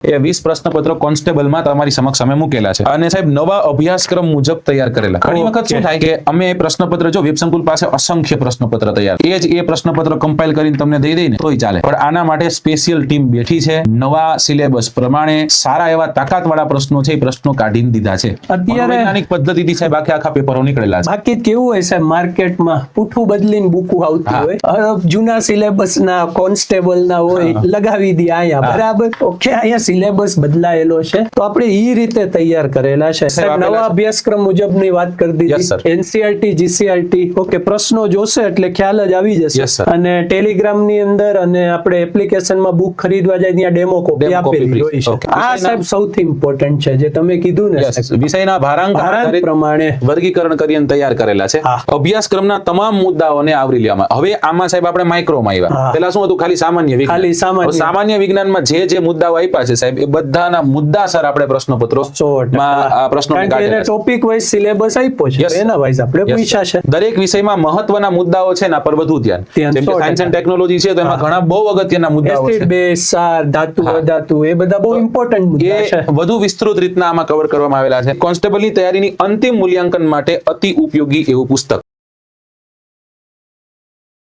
એ 20 પ્રશ્નપત્રો કોન્સ્ટેબલમાં તમારી સમક્ષ અમે મૂકેલા છે અને સાહેબ નવા અભ્યાસક્રમ મુજબ તૈયાર કરેલા. ઘણી વખત શું થાય કે અમે પ્રશ્નપત્ર જો વેબસંકુલ પાસે અસંખ્ય પ્રશ્નપત્ર તૈયાર એ પ્રશ્નપત્ર કમ્પાઇલ કરીને તમને દઈ દઈને તોય ચાલે, પણ આના માટે સ્પેશિયલ ટીમ બેઠી છે. નવા સિલેબસ પ્રમાણે સારા એવા તાકાતવાળા પ્રશ્નો છે એ પ્રશ્નો કાઢીને દીધા છે. અત્યારે વૈજ્ઞાનિક પદ્ધતિથી સાહેબ આખા પેપરો નીકળેલા છે. બાકી કેવું હોય સાહેબ, માર્કેટમાં પૂઠું બદલીને બુકો આવતી હોય, જૂના સિલેબસ ના કોન્સ્ટેબલ ના હોય લગાવી દી અહીંયા, બરાબર. ઓકે, અહીંયા સિલેબસ બદલાયેલો છે તો આપણે ઈ રીતે તૈયાર કરેલા છે. સાહેબ નવા અભ્યાસક્રમ મુજબની વાત કરી દીધી, એનસીઆરટી જીસીઆરટી. ઓકે, પ્રશ્નો જોશે એટલે ખ્યાલ જ આવી જશે. અને ટેલિગ્રામ ની અંદર અને આપણે એપ્લિકેશનમાં બુક ખરીદવા જાય ત્યાં ડેમો કોપી આપેલી હોય છે. આ સાહેબ સૌથી ઇમ્પોર્ટન્ટ છે જે તમે કીધું ને, વિષયના ભારાંક પ્રમાણે વર્ગીકરણ કરીને તૈયાર કરેલા છે. અભ્યાસક્રમના તમામ મુદ્દાઓને આવરી લેવામાં. હવે આમાં સાહેબ આપણે માઇક્રોમાં આવ્યા. પેલા શું હતું, ખાલી સામાન્ય વિજ્ઞાન. સામાન્ય વિજ્ઞાનમાં જે મુદ્દાઓ આપ્યા છે સાહેબ એ બધાના મુદ્દાસર આપણે પ્રશ્નપત્રો ટોપિક વાઇઝ સિલેબસ આપ્યો છે, એના વાઇઝ આપણે પૂછ્યા છે. દરેક વિષયમાં મહત્વના મુદ્દાઓ છે એના પર વધુ ધ્યાન. જેમ કે સાયન્સ એન્ડ ટેકનોલોજી છે તો એમાં ઘણા બહુ અગત્યના મુદ્દાઓ છે. બેઝ, સાર, ધાતુ, અધાતુ, એ બધા બહુ ઇમ્પોર્ટન્ટ મુદ્દા છે. વધુ વિસ્તૃત રીતના આમાં કવર કરવામાં આવેલા છે. કોન્સ્ટેબલની તૈયારીની અંતિમ મૂલ્યાંકન માટે અતિ ઉપયોગી એવું પુસ્તક.